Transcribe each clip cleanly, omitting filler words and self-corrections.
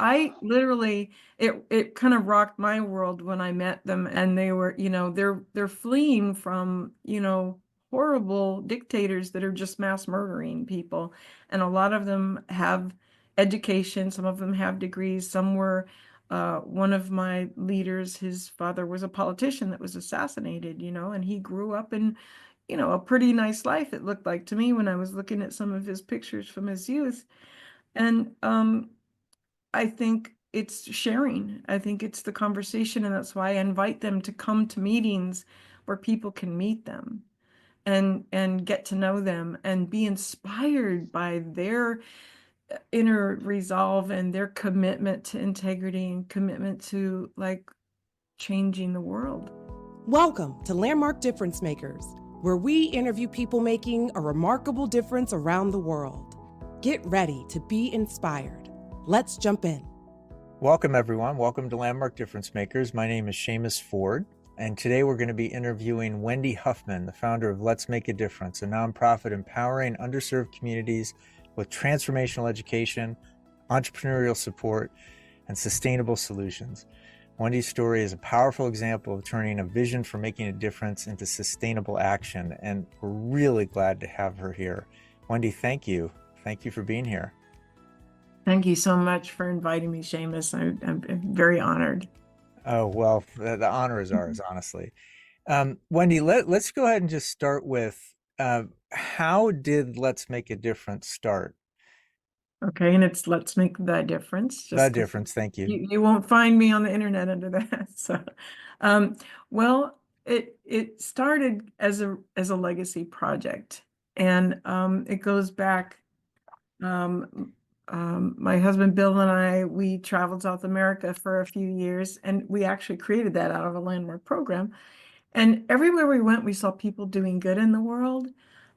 I literally it kind of rocked my world when I met them, and they were, they're fleeing from, horrible dictators that are just mass murdering people. And a lot of them have education, some of them have degrees, some were one of my leaders, his father was a politician that was assassinated, and he grew up in, a pretty nice life, it looked like to me when I was looking at some of his pictures from his youth. And I think it's sharing. I think it's the conversation, and that's why I invite them to come to meetings where people can meet them and get to know them and be inspired by their inner resolve and their commitment to integrity and commitment to like changing the world. Welcome to Landmark Difference Makers, where we interview people making a remarkable difference around the world. Get ready to be inspired. Let's jump in. Welcome, everyone. Welcome to Landmark Difference Makers. My name is Seamus Ford, and today we're going to be interviewing Wendy Huffman, the founder of Let's Make a Difference, a nonprofit empowering underserved communities with transformational education, entrepreneurial support, and sustainable solutions. Wendy's story is a powerful example of turning a vision for making a difference into sustainable action, and we're really glad to have her here. Wendy, thank you. Thank you for being here. Thank you so much for inviting me, Seamus. I'm very honored. Oh, well, the honor is ours, honestly. Wendy, let's go ahead and just start with how did Let's Make a Difference start? Okay, and it's Let's Make the Difference. The Just because difference, thank you. you won't find me on the internet under that. So, um, well, it started as a legacy project, and it goes back. Um, my husband Bill and we traveled South America for a few years, and we actually created that out of a landmark program. And everywhere we went, we saw people doing good in the world,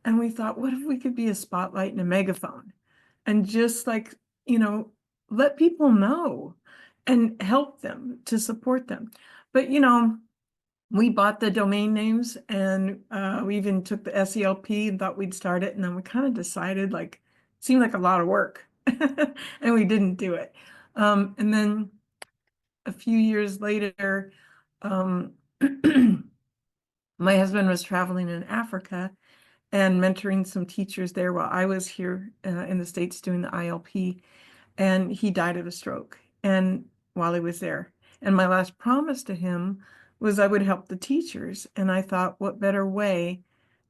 and we thought, what if we could be a spotlight and a megaphone, and just like, you know, let people know and help them to support them. But we bought the domain names, and we even took the SELP and thought we'd start it. And then we kind of decided like, it seemed like a lot of work and we didn't do it. And then a few years later, um, my husband was traveling in Africa and mentoring some teachers there while I was here in the States doing the ILP. And he died of a stroke and while he was there. And my last promise to him was I would help the teachers. And I thought, what better way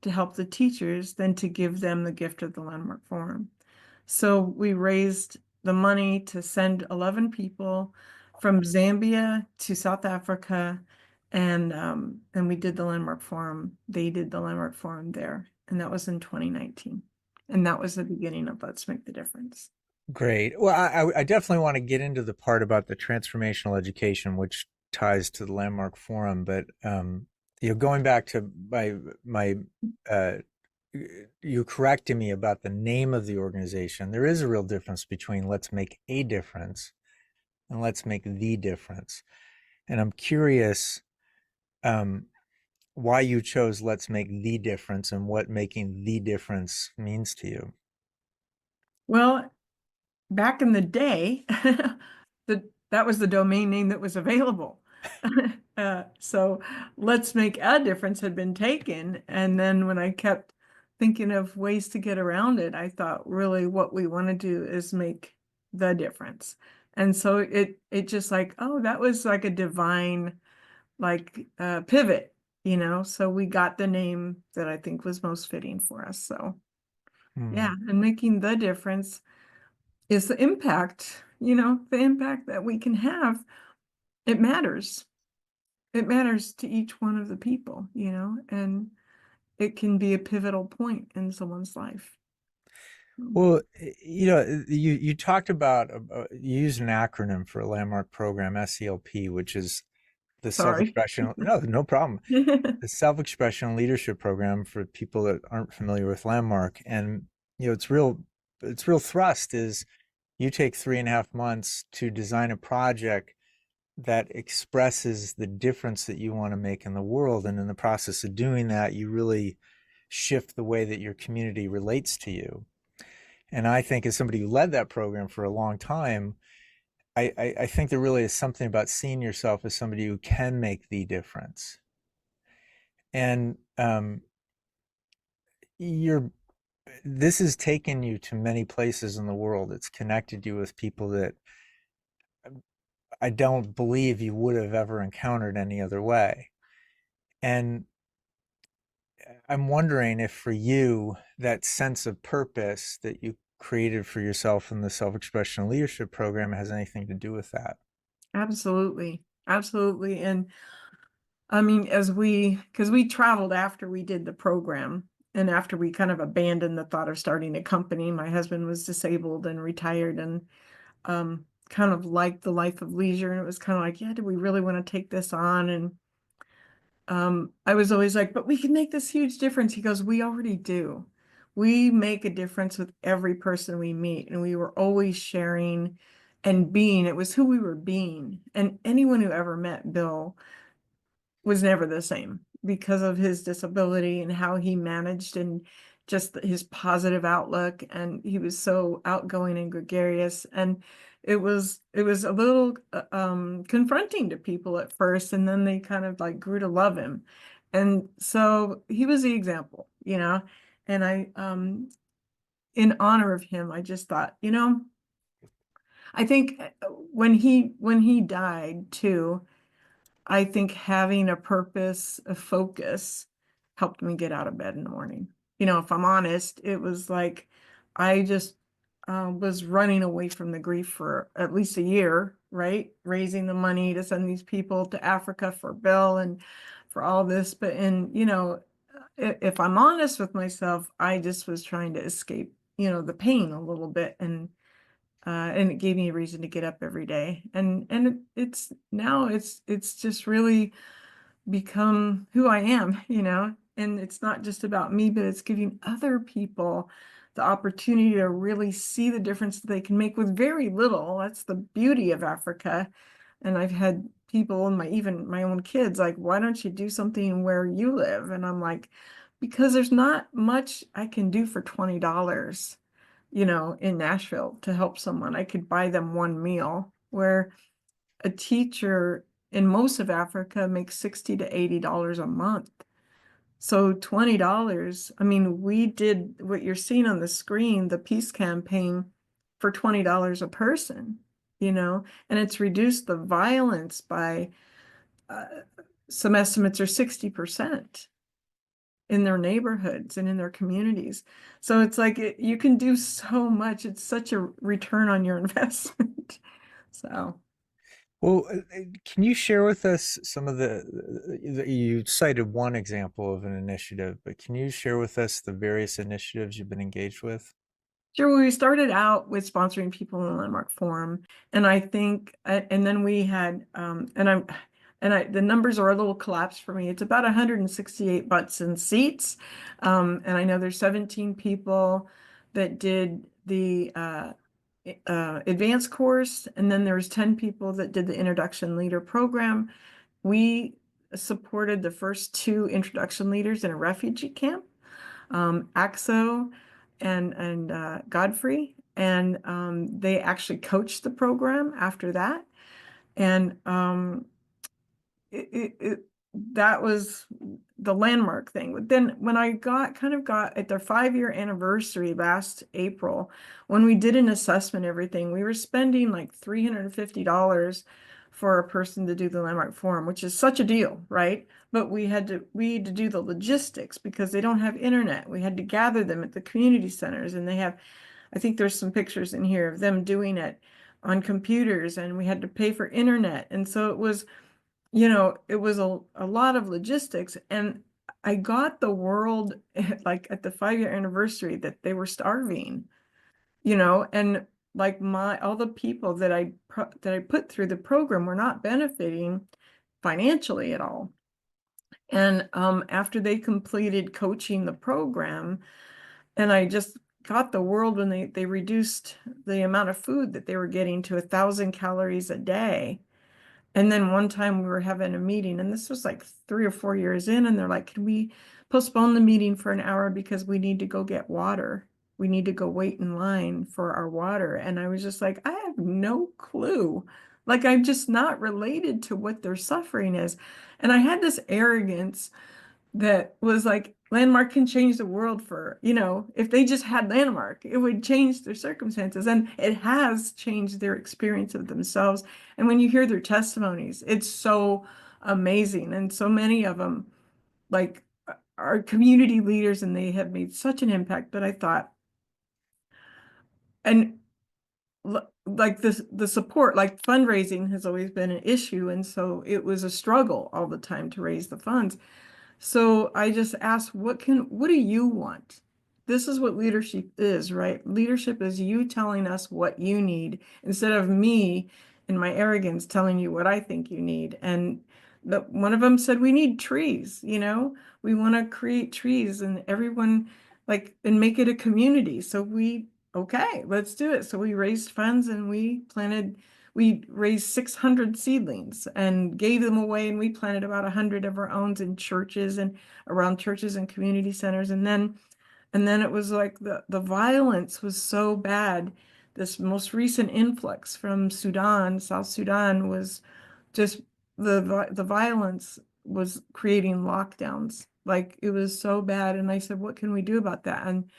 to help the teachers than to give them the gift of the Landmark Forum? So we raised the money to send 11 people from Zambia to South Africa, and we did the Landmark Forum. They did the Landmark Forum there, and that was in 2019. And that was the beginning of Let's Make the Difference. Great. Well, I definitely want to get into the part about the transformational education, which ties to the Landmark Forum. But going back to my you corrected me about the name of the organization. There is a real difference between Let's Make a Difference and Let's Make the Difference. And I'm curious why you chose Let's Make the Difference and what making the difference means to you. Well, back in the day, that was the domain name that was available. So Let's Make a Difference had been taken. And then when I kept thinking of ways to get around it, I thought really what we want to do is make the difference. And so it just like, oh, that was like a divine like pivot, so we got the name that I think was most fitting for us. So yeah, and making the difference is the impact, the impact that we can have. It matters. It matters to each one of the people, and it can be a pivotal point in someone's life. Well, you talked about you used an acronym for a landmark program, SELP, which is the Sorry. self-expression. No problem. The self-expression leadership program for people that aren't familiar with Landmark, and its real thrust is you take 3.5 months to design a project that expresses the difference that you want to make in the world, and in the process of doing that, you really shift the way that your community relates to you. And I think as somebody who led that program for a long time, I think there really is something about seeing yourself as somebody who can make the difference. And you're this has taken you to many places in the world. It's connected you with people that I don't believe you would have ever encountered any other way. And I'm wondering if for you, that sense of purpose that you created for yourself in the self-expression leadership program has anything to do with that. Absolutely. Absolutely. And I mean, because we traveled after we did the program and after we kind of abandoned the thought of starting a company. My husband was disabled and retired and kind of liked the life of leisure. And it was kind of like, yeah, do we really want to take this on? And I was always like, but we can make this huge difference. He goes, we already do. We make a difference with every person we meet. And we were always sharing and being, it was who we were being. And anyone who ever met Bill was never the same because of his disability and how he managed and just his positive outlook. And he was so outgoing and gregarious. And it was a little confronting to people at first, and then they kind of like grew to love him. And so he was the example, and I in honor of him, I just thought, I think when he died too, I think having a purpose, a focus helped me get out of bed in the morning. If I'm honest, it was like I just was running away from the grief for at least a year, right? Raising the money to send these people to Africa for Bill and for all this. But if I'm honest with myself, I just was trying to escape, the pain a little bit. And it gave me a reason to get up every day. And it's now it's just really become who I am, and it's not just about me, but it's giving other people the opportunity to really see the difference that they can make with very little. That's the beauty of Africa. And I've had people and even my own kids like, why don't you do something where you live? And I'm like, because there's not much I can do for $20, in Nashville to help someone. I could buy them one meal, where a teacher in most of Africa makes $60 to $80 a month. So $20, I mean, we did what you're seeing on the screen, the peace campaign, for $20 a person, and it's reduced the violence by uh, some estimates are 60% in their neighborhoods and in their communities. So it's like you can do so much. It's such a return on your investment. So. Well, can you share with us some of you cited one example of an initiative, but can you share with us the various initiatives you've been engaged with? Sure. We started out with sponsoring people in the Landmark Forum, and I think, and then we had, the numbers are a little collapsed for me. It's about 168 butts and seats, and I know there's 17 people that did the advanced course, and then there's 10 people that did the introduction leader program. We supported the first two introduction leaders in a refugee camp, Axo and Godfrey, and they actually coached the program after that. And it that was the landmark thing. But then when I got at their 5-year anniversary last April, when we did an assessment, everything, we were spending like $350 for a person to do the landmark forum, which is such a deal, right? But we had to do the logistics because they don't have internet. We had to gather them at the community centers, and they have, I think there's some pictures in here of them doing it on computers, and we had to pay for internet. And so it was a lot of logistics. And I got the world like at the 5-year anniversary that they were starving, and like all the people that I put through the program were not benefiting financially at all. And after they completed coaching the program, and I just got the world when they reduced the amount of food that they were getting to 1,000 calories a day. And then one time we were having a meeting, and this was like 3 or 4 years in, and they're like, can we postpone the meeting for an hour because we need to go get water? we need to go wait in line for our water. And I was just like, I have no clue. Like, I'm just not related to what their suffering is. And I had this arrogance that was like, Landmark can change the world for, if they just had Landmark, it would change their circumstances. And it has changed their experience of themselves. And when you hear their testimonies, it's so amazing. And so many of them, like, are community leaders, and they have made such an impact. But I thought, and like the support, like fundraising has always been an issue. And so it was a struggle all the time to raise the funds. So I just asked, what do you want? This is what leadership is, right? Leadership is you telling us what you need instead of me in my arrogance telling you what I think you need. And one of them said, we need trees, we want to create trees and everyone and make it a community. So okay, let's do it. So we raised funds and we raised 600 seedlings and gave them away, and we planted about 100 of our own in churches and around churches and community centers. And then it was like the violence was so bad. This most recent influx from Sudan, South Sudan, was just the violence was creating lockdowns. Like, it was so bad. And I said, what can we do about that? And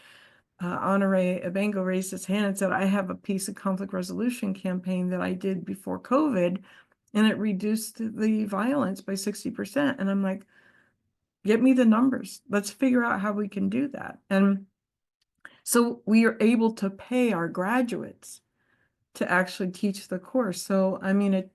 Honore Abengo raised his hand and said, I have a peace and conflict resolution campaign that I did before COVID, and it reduced the violence by 60%. And I'm like, get me the numbers. Let's figure out how we can do that. And so we are able to pay our graduates to actually teach the course. So, I mean,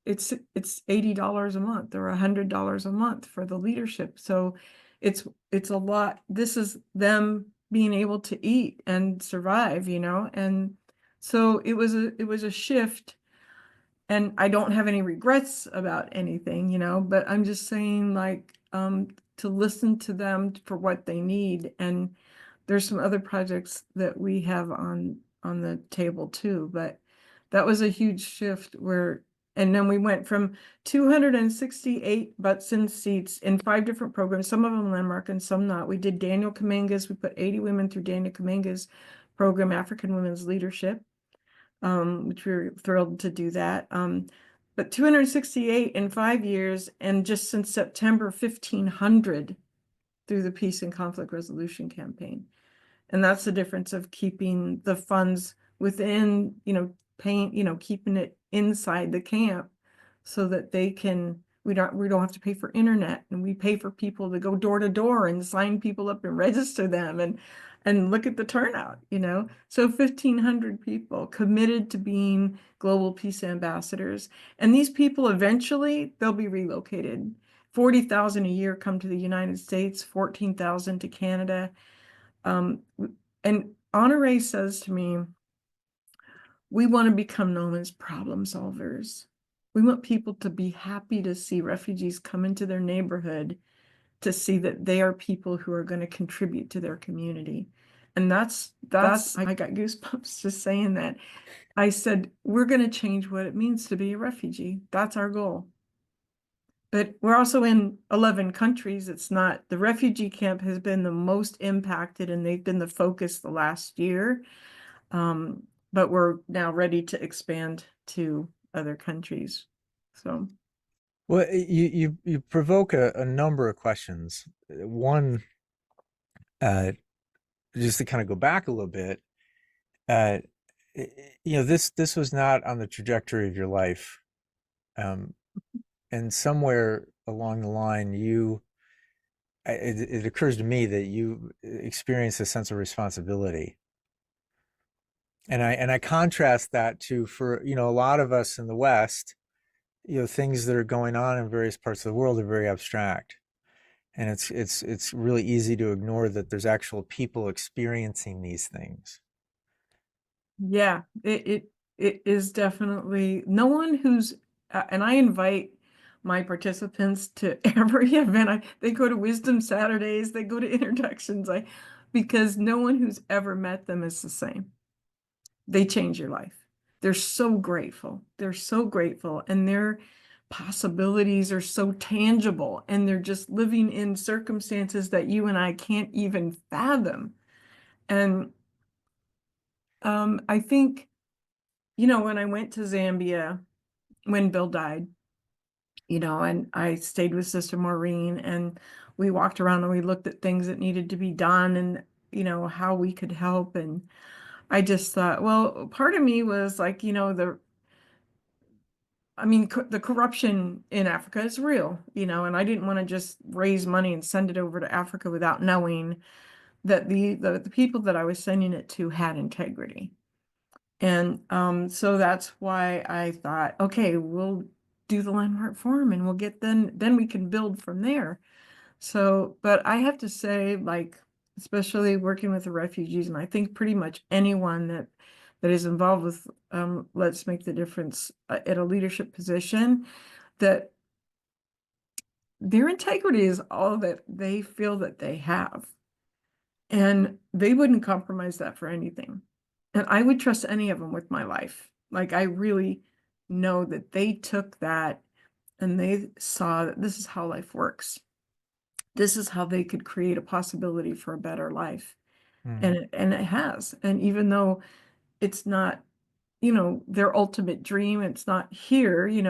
it's $80 a month or $100 a month for the leadership. So it's a lot. This is them being able to eat and survive, and so it was a shift. And I don't have any regrets about anything, but I'm just saying, like, to listen to them for what they need. And there's some other projects that we have on the table too, but that was a huge shift and then we went from 268 butts in seats in 5 different programs, some of them Landmark and some not. We did Daniel Kamenga's, we put 80 women through Daniel Kamenga's program, African Women's Leadership, which we were thrilled to do that. But 268 in 5 years, and just since September, 1,500 through the Peace and Conflict Resolution Campaign. And that's the difference of keeping the funds within, paying, keeping it inside the camp so that we don't have to pay for internet, and we pay for people to go door to door and sign people up and register them and look at the turnout, So 1,500 people committed to being global peace ambassadors. And these people, eventually, they'll be relocated. 40,000 a year come to the United States, 14,000 to Canada. And Honore says to me, we want to become known as problem solvers. We want people to be happy to see refugees come into their neighborhood, to see that they are people who are going to contribute to their community. And that's I got goosebumps just saying that. I said, we're going to change what it means to be a refugee. That's our goal. But we're also in 11 countries. It's not, the refugee camp has been the most impacted, and they've been the focus the last year. But we're now ready to expand to other countries. So. Well, you provoke a number of questions. One, just to kind of go back a little bit, this was not on the trajectory of your life. And somewhere along the line, it occurs to me that you experience a sense of responsibility. And I contrast that to, for, a lot of us in the West, things that are going on in various parts of the world are very abstract. And it's really easy to ignore that there's actual people experiencing these things. Yeah, it is definitely no one who's, and I invite my participants to every event. They go to Wisdom Saturdays, they go to introductions, because no one who's ever met them is the same. They change your life. They're so grateful. They're so grateful, and their possibilities are so tangible, and they're just living in circumstances that you and I can't even fathom. And I think, when I went to Zambia when Bill died, and I stayed with Sister Maureen, and we walked around and we looked at things that needed to be done, and how we could help. And I just thought, well, part of me was like, the corruption in Africa is real, and I didn't want to just raise money and send it over to Africa without knowing that the people that I was sending it to had integrity. And so that's why I thought, okay, we'll do the landmark forum and we'll get then we can build from there. So, but I have to say, like, especially working with the refugees, and I think pretty much anyone that is involved with Let's Make the Difference at a leadership position, that their integrity is all that they feel that they have. And they wouldn't compromise that for anything. And I would trust any of them with my life. Like, I really know that they took that and they saw that this is how life works. This is how they could create a possibility for a better life. Mm. And it has. And even though it's not, their ultimate dream, it's not here, you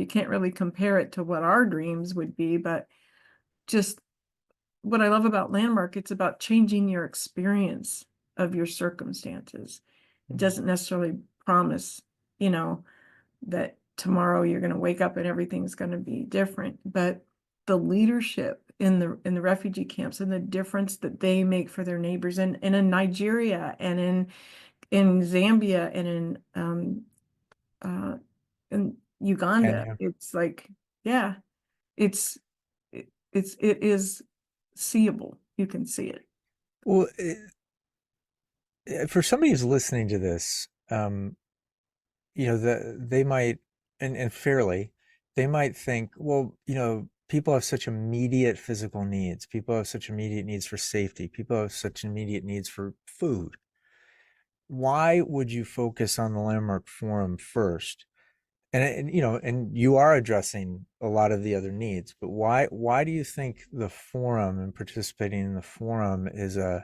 can't really compare it to what our dreams would be, but just what I love about Landmark, it's about changing your experience of your circumstances. It Mm. doesn't necessarily promise, that tomorrow you're going to wake up and everything's going to be different, but the leadership in the refugee camps and the difference that they make for their neighbors, and in Nigeria and in Zambia and in Uganda, Kenya. it's like, yeah, it's it is seeable. You can see it. Well, for somebody who's listening to this, they might, and fairly, they might think, well, people have such immediate physical needs. People have such immediate needs for safety. People have such immediate needs for food. Why would you focus on the Landmark Forum first? And you are addressing a lot of the other needs, but why do you think the forum and participating in the forum is a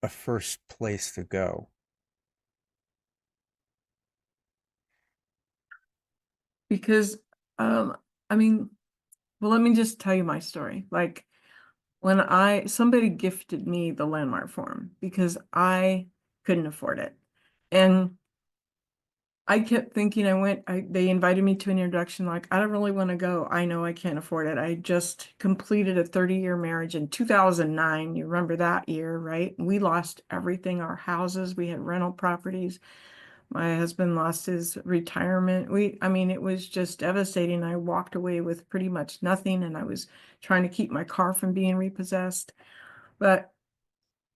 first place to go? Because um I mean, well, let me just tell you my story. Like, when somebody gifted me the Landmark Forum because I couldn't afford it. And I kept thinking, they invited me to an introduction, like, I don't really want to go. I know I can't afford it. I just completed a 30-year marriage in 2009. You remember that year, right? We lost everything, our houses, we had rental properties. My husband lost his retirement. It was just devastating. I walked away with pretty much nothing, and I was trying to keep my car from being repossessed. But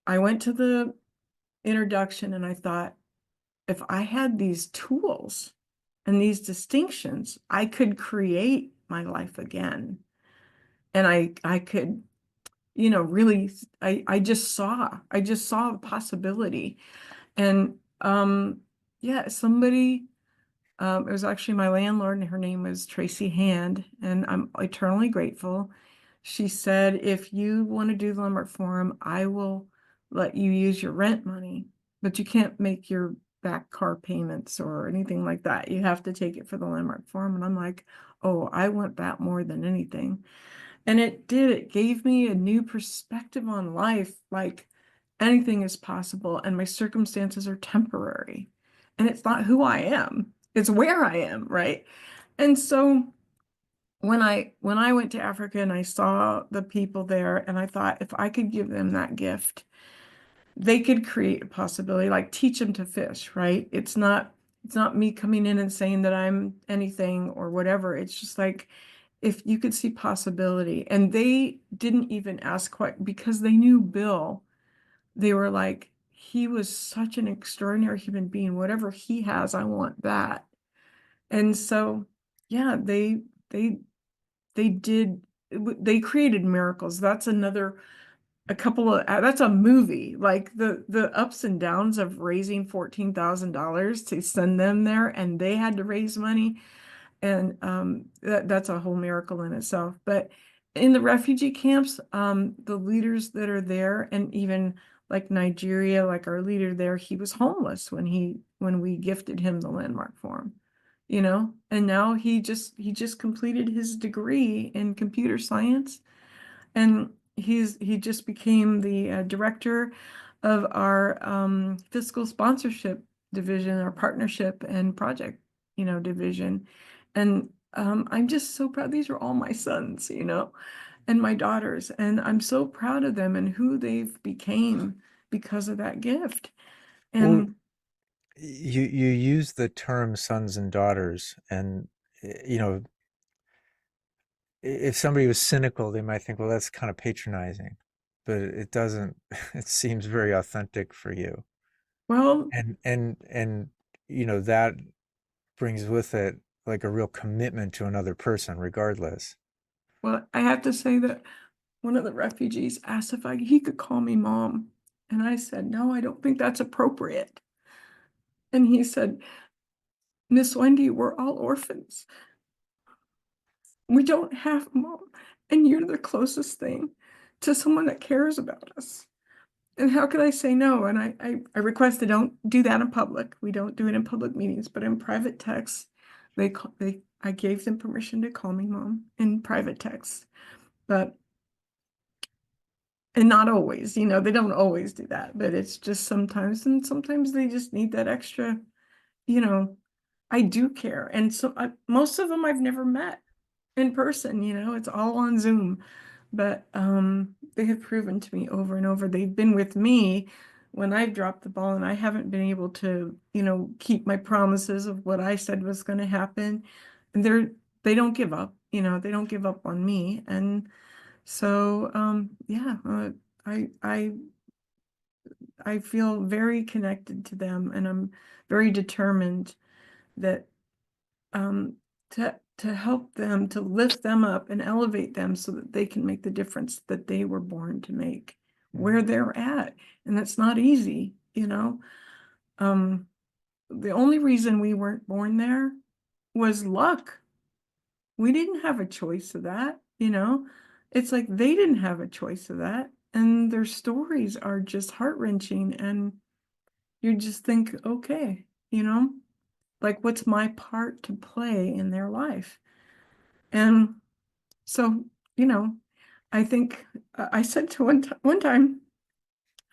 I went to the introduction and I thought, if I had these tools and these distinctions, I could create my life again. And I could, really, I just saw a possibility. And yeah, it was actually my landlord, and her name was Tracy Hand, and I'm eternally grateful. She said, if you want to do the Landmark Forum, I will let you use your rent money, but you can't make your back car payments or anything like that. You have to take it for the Landmark Forum. And I'm like, oh, I want that more than anything. And it did. It gave me a new perspective on life. Like, anything is possible, and my circumstances are temporary. And it's not who I am, it's where I am, right? And so when I went to Africa and I saw the people there, and I thought, if I could give them that gift, they could create a possibility, like teach them to fish, right? It's not me coming in and saying that I'm anything or whatever. It's just like, if you could see possibility. And they didn't even ask quite, because they knew Bill. They were like, he was such an extraordinary human being. Whatever he has, I want that. And so, yeah, they created miracles. That's that's a movie. Like, the ups and downs of raising $14,000 to send them there, and they had to raise money. And that's a whole miracle in itself. But in the refugee camps, the leaders that are there, and even like Nigeria, like our leader there, he was homeless when we gifted him the landmark form, and now he just completed his degree in computer science, and he just became the director of our fiscal sponsorship division, our partnership and project, division. And I'm just so proud. These are all my sons, and my daughters, and I'm so proud of them and who they've became because of that gift. Well, And you use the term sons and daughters, and you know, if somebody was cynical, they might think, well, that's kind of patronizing, but it doesn't. It seems very authentic for you, well, and that brings with it like a real commitment to another person, regardless. I have to say that one of the refugees asked if he could call me mom, and I said, no, I don't think that's appropriate. And he said, Miss Wendy, we're all orphans. We don't have a mom, and you're the closest thing to someone that cares about us. And how could I say no? And I requested, don't do that in public. We don't do it in public meetings, but in private text, I gave them permission to call me mom in private text. But and not always, they don't always do that, but it's just sometimes, and sometimes they just need that extra, you know, I do care. And so most of them I've never met in person, it's all on Zoom. But they have proven to me over and over, they've been with me when I've dropped the ball and I haven't been able to, keep my promises of what I said was going to happen. And they don't give up, they don't give up on me. And so yeah, I I feel very connected to them, and I'm very determined that um, to help them, to lift them up and elevate them so that they can make the difference that they were born to make where they're at. And that's not easy, The only reason we weren't born there was luck. We didn't have a choice of that. It's like they didn't have a choice of that. And their stories are just heart-wrenching. And you just think, okay, like what's my part to play in their life? And so, I think I said to one time,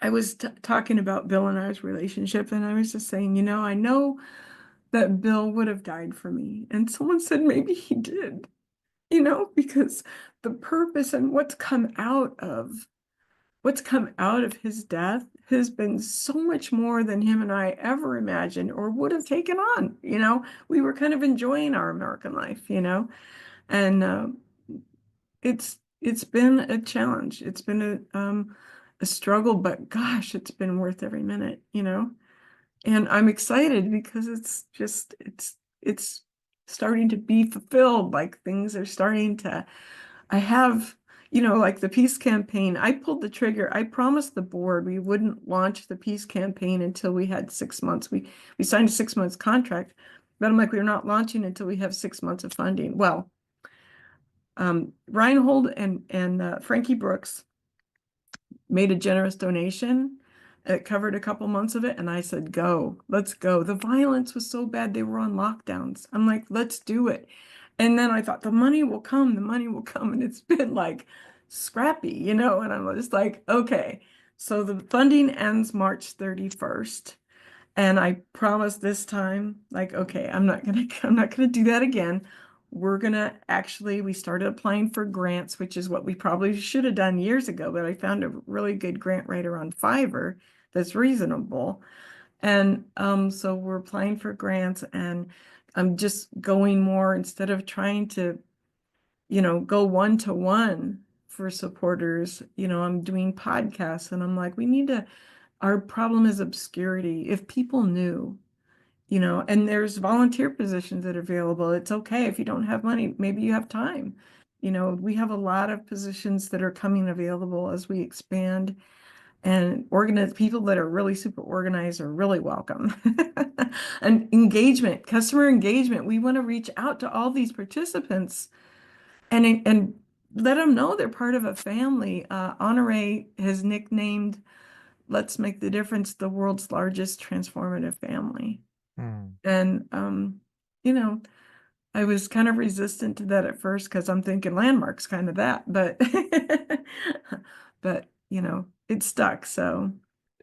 I was talking about Bill and I's relationship, and I was just saying, I know that Bill would have died for me. And someone said maybe he did, because the purpose and what's come out of his death has been so much more than him and I ever imagined or would have taken on. We were kind of enjoying our American life, and it's been a challenge. It's been a struggle, but gosh, it's been worth every minute. And I'm excited because it's starting to be fulfilled. Like things are starting to, I have, like the peace campaign, I pulled the trigger. I promised the board we wouldn't launch the peace campaign until we had 6 months. We signed a 6 months contract, but I'm like, we're not launching until we have 6 months of funding. Well, Reinhold and Frankie Brooks made a generous donation. It covered a couple months of it, and I said, go, let's go. The violence was so bad, they were on lockdowns. I'm like, let's do it. And then I thought, the money will come, and it's been like scrappy, and I'm just like, okay. So the funding ends March 31st. And I promised this time, like, okay, I'm not gonna do that again. We started applying for grants, which is what we probably should have done years ago, but I found a really good grant writer on Fiverr that's reasonable. And so we're applying for grants, and I'm just going more instead of trying to, go one-to-one for supporters. I'm doing podcasts, and I'm like, our problem is obscurity. If people knew, and there's volunteer positions that are available. It's okay if you don't have money, maybe you have time. We have a lot of positions that are coming available as we expand, and people that are really super organized are really welcome. And customer engagement. We want to reach out to all these participants and let them know they're part of a family. Honore has nicknamed Let's Make the Difference the world's largest transformative family. Mm. And, you know, I was kind of resistant to that at first because I'm thinking landmark's kind of that, but but it stuck. So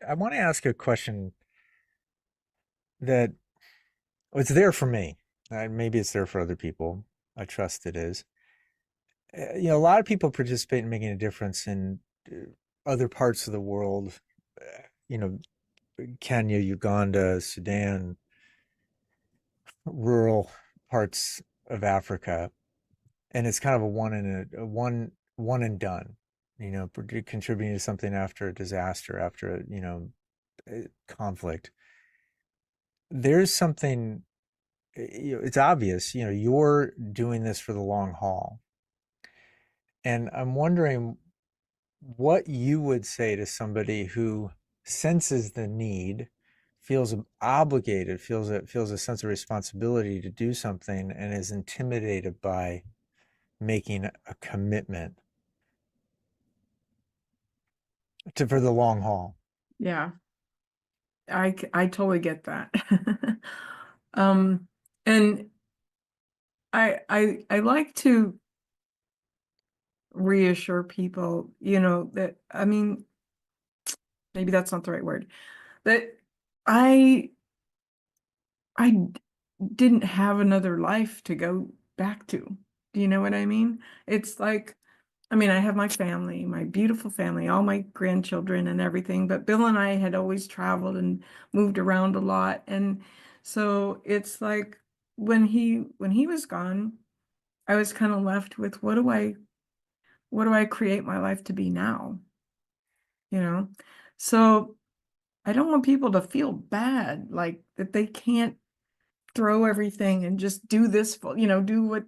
I want to ask a question that was there for me. Maybe it's there for other people. I trust it is. A lot of people participate in making a difference in other parts of the world. You know, Kenya, Uganda, Sudan, rural parts of Africa, and it's kind of a one and done. Contributing to something after a disaster, after a conflict. There's something. It's obvious. You're doing this for the long haul, and I'm wondering what you would say to somebody who senses the need, feels obligated, feels a sense of responsibility to do something, and is intimidated by making a commitment for the long haul. yeah, I totally get that. Um, and I like to reassure people, that, I mean, maybe that's not the right word, but I I didn't have another life to go back to. Do you know what I mean? It's like, I mean, I have my family, my beautiful family, all my grandchildren and everything, but Bill and I had always traveled and moved around a lot. And so it's like when he was gone, I was kind of left with what do I create my life to be now? You know? So I don't want people to feel bad, like that they can't throw everything and just do this for, do what,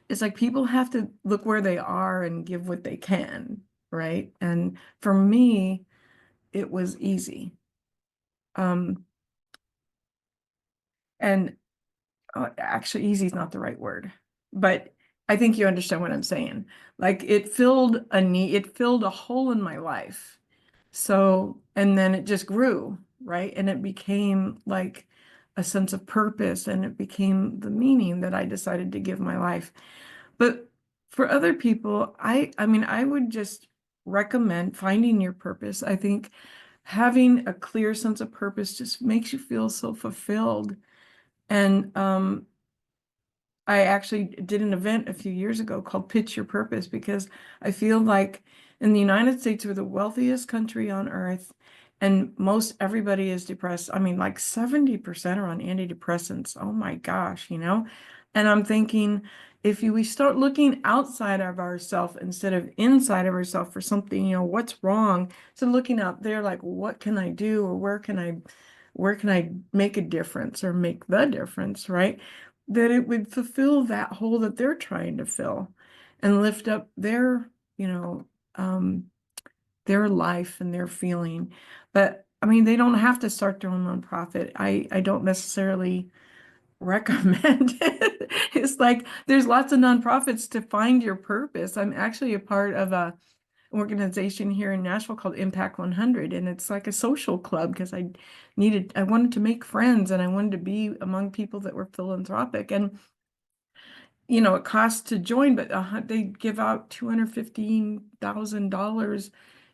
it's like people have to look where they are and give what they can, right? And for me, it was easy. Um, and actually, easy is not the right word, but I think you understand what I'm saying. Like it filled a need, it filled a hole in my life. So, and then it just grew, right? And it became like a sense of purpose and it became the meaning that I decided to give my life. But for other people, I mean, I would just recommend finding your purpose. I think having a clear sense of purpose just makes you feel so fulfilled. And I actually did an event a few years ago called Pitch Your Purpose because I feel like in the United States, we're the wealthiest country on earth, and most everybody is depressed. I mean, like 70% are on antidepressants. Oh my gosh, And I'm thinking, if we start looking outside of ourselves instead of inside of ourselves for something, what's wrong? So looking out there, like, what can I do, or where can I make a difference or make the difference, right? That it would fulfill that hole that they're trying to fill and lift up um, their life and their feeling. But I mean, they don't have to start their own nonprofit. I don't necessarily recommend it. It's like there's lots of nonprofits to find your purpose. I'm actually a part of a organization here in Nashville called Impact 100, and it's like a social club because I wanted to make friends and I wanted to be among people that were philanthropic. And it costs to join, but they give out $215,000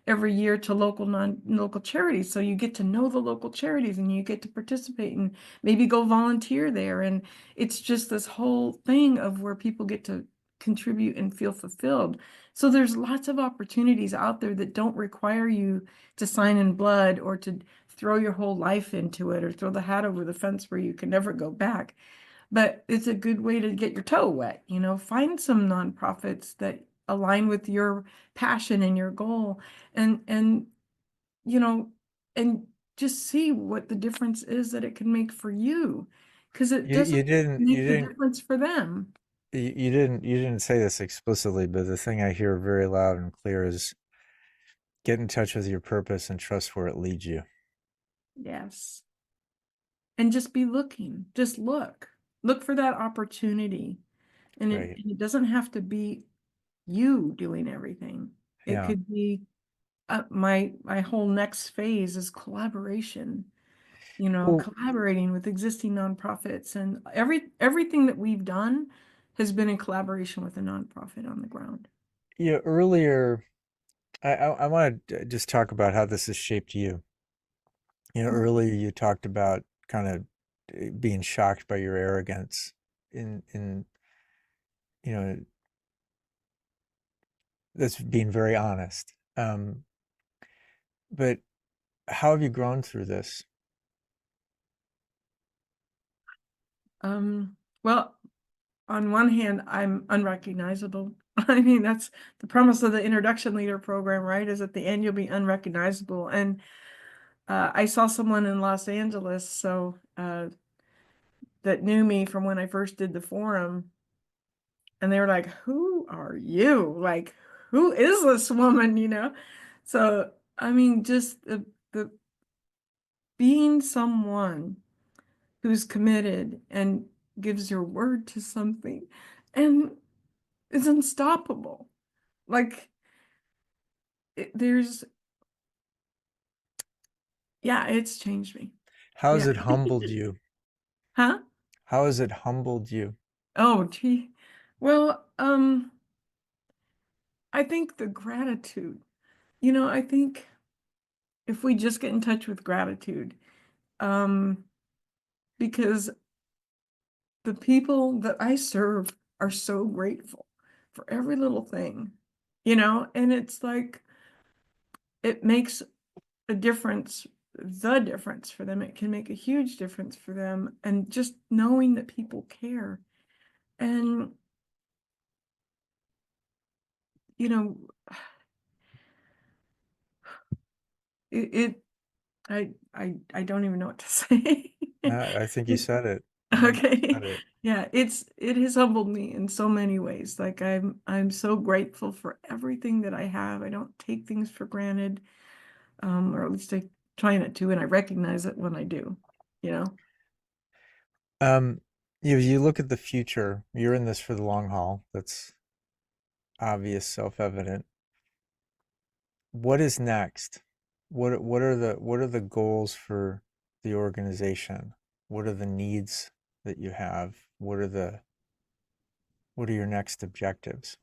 every year to local charities. So you get to know the local charities and you get to participate and maybe go volunteer there. And it's just this whole thing of where people get to contribute and feel fulfilled. So there's lots of opportunities out there that don't require you to sign in blood or to throw your whole life into it or throw the hat over the fence where you can never go back. But it's a good way to get your toe wet, find some nonprofits that align with your passion and your goal and you know and just see what the difference is that it can make for you, because it You doesn't you didn't you make the didn't difference for them. you didn't say this explicitly, but the thing I hear very loud and clear is get in touch with your purpose and trust where it leads you. Yes. And just be looking, just look for that opportunity. And Right. it doesn't have to be you doing everything. It Yeah. could be my whole next phase is collaboration, Well, collaborating with existing nonprofits, and everything that we've done has been in collaboration with a nonprofit on the ground. yeah, earlier, I want to just talk about how this has shaped you. Earlier you talked about kind of being shocked by your arrogance in, you know, that's being very honest. But how have you grown through this? Well, on one hand, I'm unrecognizable. I mean, that's the premise of the introduction leader program, right? Is at the end you'll be unrecognizable. And I saw someone in Los Angeles, that knew me from when I first did the forum, and they were like, "Who are you? Like, who is this woman?" So, I mean, just the being someone who's committed and gives your word to something and is unstoppable. Like, there's, yeah, it's changed me. How has Yeah. it humbled you? Huh? How has it humbled you? Oh, gee. Well, I think the gratitude, I think if we just get in touch with gratitude, um, because the people that I serve are so grateful for every little thing, and it's like it makes a difference, the difference for them. It can make a huge difference for them. And just knowing that people care. And, you know, it I don't even know what to say. I think you said it. I think you Okay. said it. Yeah, it has humbled me in so many ways. Like I'm so grateful for everything that I have. I don't take things for granted, or at least I try not to, and I recognize it when I do, you know. Um, you look at the future, you're in this for the long haul. That's obvious, self-evident. What is next? What are the goals for the organization? What are the needs that you have? What are your next objectives?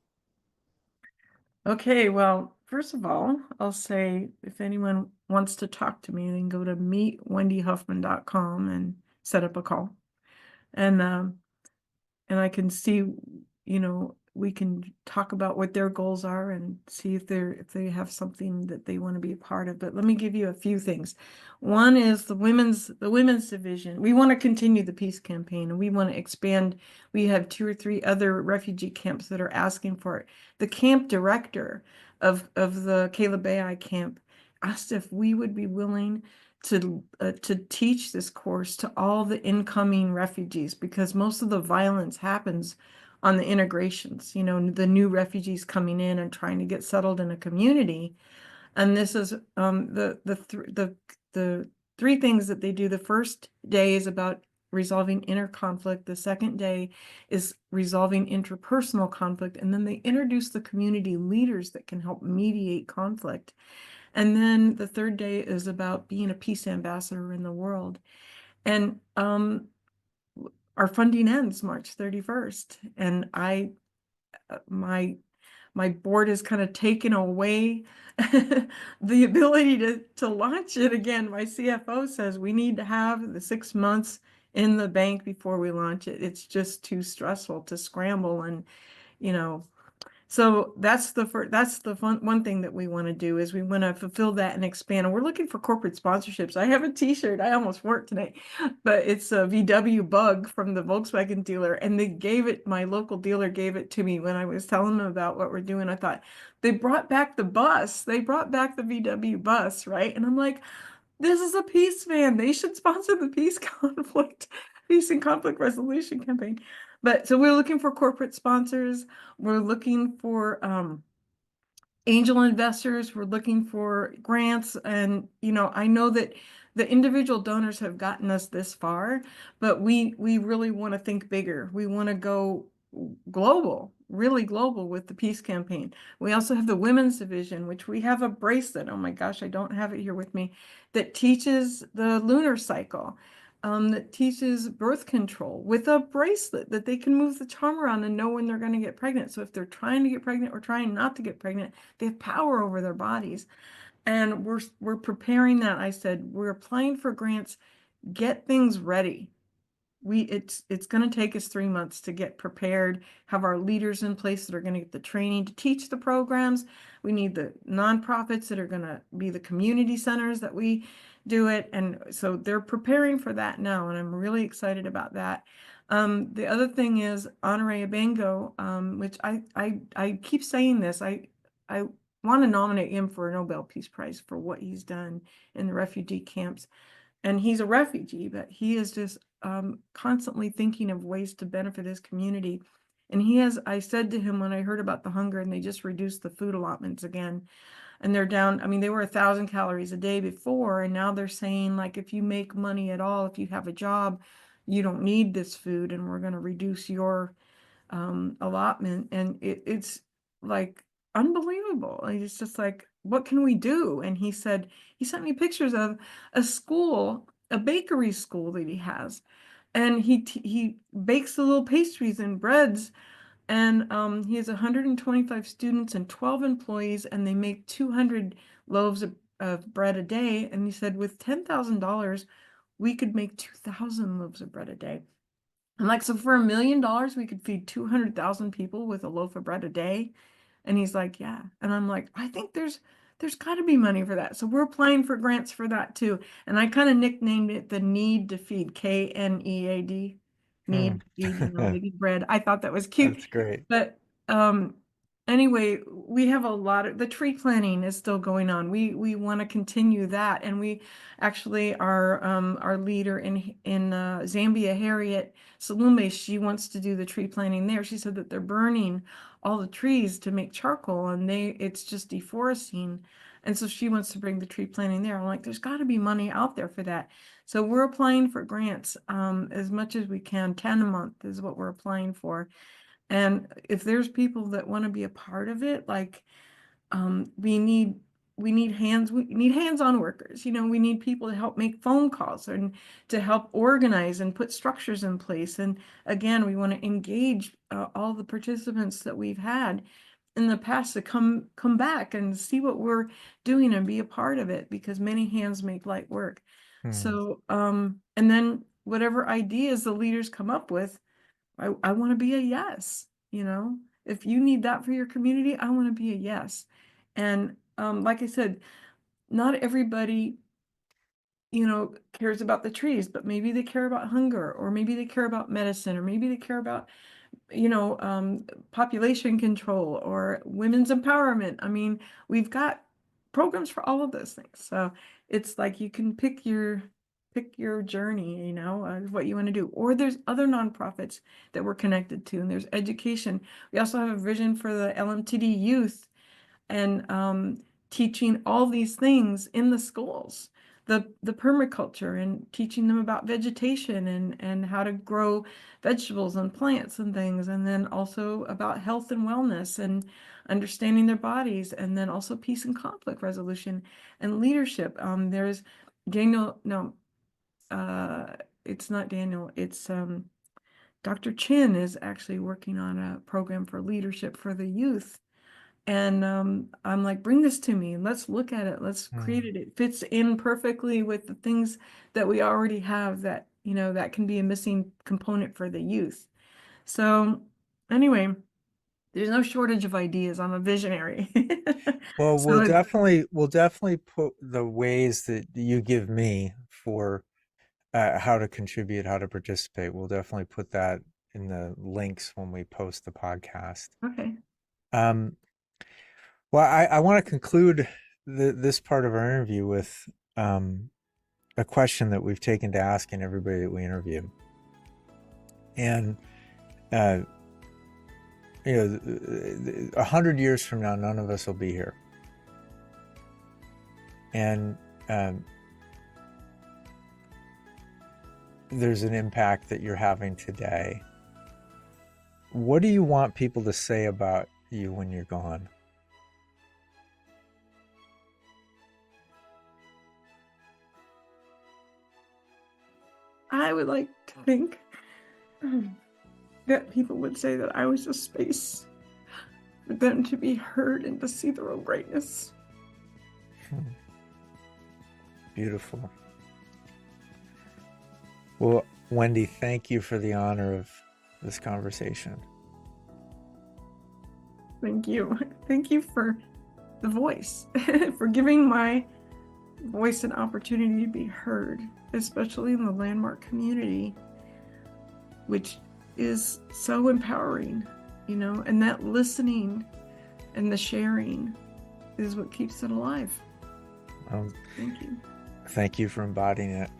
Okay, well, first of all, I'll say if anyone wants to talk to me, then go to meetwendyhuffman.com and set up a call. And I can see, we can talk about what their goals are and see if they have something that they want to be a part of. But let me give you a few things. One is the women's division. We want to continue the peace campaign, and we want to expand. We have 2 or 3 other refugee camps that are asking for it. The camp director of the Caleb Bay camp asked if we would be willing to teach this course to all the incoming refugees, because most of the violence happens on the integrations, the new refugees coming in and trying to get settled in a community. And this is the 3 things that they do. The first day is about resolving inner conflict. The second day is resolving interpersonal conflict. And then they introduce the community leaders that can help mediate conflict. And then the third day is about being a peace ambassador in the world. And our funding ends March 31st. And my board has kind of taken away the ability to launch it again. My CFO says we need to have the 6 months in the bank before we launch it. It's just too stressful to scramble. And, you know, so that's the one thing that we want to do, is we want to fulfill that and expand. And we're looking for corporate sponsorships. I have a t-shirt. I almost wore it today, but it's a VW Bug from the Volkswagen dealer. And my local dealer gave it to me when I was telling them about what we're doing. I thought, they brought back the bus. They brought back the VW bus, right? And I'm like, this is a peace van. They should sponsor the peace and conflict resolution campaign. But so we're looking for corporate sponsors. We're looking for angel investors. We're looking for grants. And, I know that the individual donors have gotten us this far, but we really want to think bigger. We want to go global, really global with the peace campaign. We also have the women's division, which we have a bracelet. Oh my gosh, I don't have it here with me, that teaches the lunar cycle, that teaches birth control with a bracelet that they can move the charm around and know when they're going to get pregnant. So if they're trying to get pregnant or trying not to get pregnant, they have power over their bodies. And we're preparing that. I said, we're applying for grants, get things ready. It's going to take us 3 months to get prepared, have our leaders in place that are going to get the training to teach the programs. We need the nonprofits that are going to be the community centers that we do it. And so they're preparing for that now, and I'm really excited about that. The other thing is Honoré Abengo, which I keep saying this. I want to nominate him for a Nobel Peace Prize for what he's done in the refugee camps. And he's a refugee, but he is just constantly thinking of ways to benefit his community. And I said to him when I heard about the hunger and they just reduced the food allotments again, and they're down, I mean, they were 1,000 calories a day before, and now they're saying, like, if you make money at all, if you have a job, you don't need this food, and we're going to reduce your allotment. And it's like unbelievable. It's just like, what can we do? And he sent me pictures of a school, a bakery school that he has, and he bakes the little pastries and breads. And he has 125 students and 12 employees, and they make 200 loaves of bread a day. And he said, with $10,000, we could make 2,000 loaves of bread a day. I'm like, so for $1 million, we could feed 200,000 people with a loaf of bread a day. And he's like, yeah. And I'm like, I think there's got to be money for that. So we're applying for grants for that too. And I kind of nicknamed it the Need to Feed, KNEAD, need to feed, making bread. I thought that was cute. That's great. But anyway, we have a lot of the tree planting is still going on. We want to continue that, and we actually our leader in Zambia, Harriet Salume, she wants to do the tree planting there. She said that they're burning all the trees to make charcoal, and it's just deforesting. And so she wants to bring the tree planting there. I'm like, there's got to be money out there for that. So we're applying for grants as much as we can. 10 a month is what we're applying for. And if there's people that want to be a part of it, like we need hands-on workers. We need people to help make phone calls and to help organize and put structures in place. And again, we want to engage all the participants that we've had in the past to come back and see what we're doing and be a part of it, because many hands make light work. So and then whatever ideas the leaders come up with, I want to be a yes. If you need that for your community, I want to be a yes. And like I said, not everybody, cares about the trees, but maybe they care about hunger, or maybe they care about medicine, or maybe they care about, population control or women's empowerment. I mean, we've got programs for all of those things. So it's like you can pick your journey, what you want to do. Or there's other nonprofits that we're connected to, and there's education. We also have a vision for the LMTD youth, and teaching all these things in the schools, the permaculture, and teaching them about vegetation and how to grow vegetables and plants and things, and then also about health and wellness and understanding their bodies, and then also peace and conflict resolution and leadership. There's Daniel, no, it's not Daniel, it's Dr. Chin is actually working on a program for leadership for the youth. And I'm like, bring this to me. Let's look at it. Let's create it. It fits in perfectly with the things that we already have that, that can be a missing component for the youth. So anyway, there's no shortage of ideas. I'm a visionary. Well, So we'll definitely put the ways that you give me for how to contribute, how to participate. We'll definitely put that in the links when we post the podcast. okay. Well, I want to conclude this part of our interview with a question that we've taken to asking everybody that we interview. And, 100 years from now, none of us will be here. And there's an impact that you're having today. What do you want people to say about you when you're gone? I would like to think that people would say that I was a space for them to be heard and to see their own greatness. Beautiful. Well, Wendy, thank you for the honor of this conversation. Thank you. Thank you for the voice, for giving my voice an opportunity to be heard, especially in the Landmark community, which is so empowering, and that listening and the sharing is what keeps it alive. Thank you. Thank you for embodying it.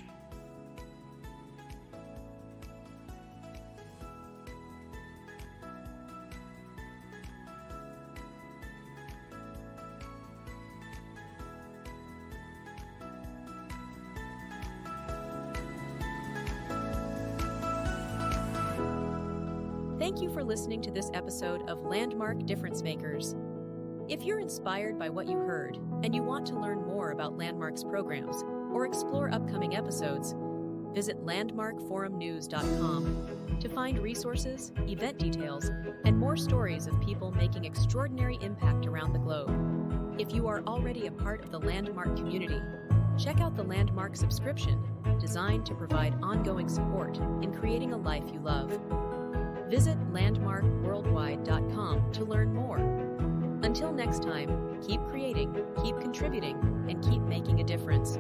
Thank you for listening to this episode of Landmark Difference Makers. If you're inspired by what you heard and you want to learn more about Landmark's programs or explore upcoming episodes, visit landmarkforumnews.com to find resources, event details, and more stories of people making extraordinary impact around the globe. If you are already a part of the Landmark community, check out the Landmark subscription, designed to provide ongoing support in creating a life you love. Visit landmarkworldwide.com to learn more. Until next time, keep creating, keep contributing, and keep making a difference.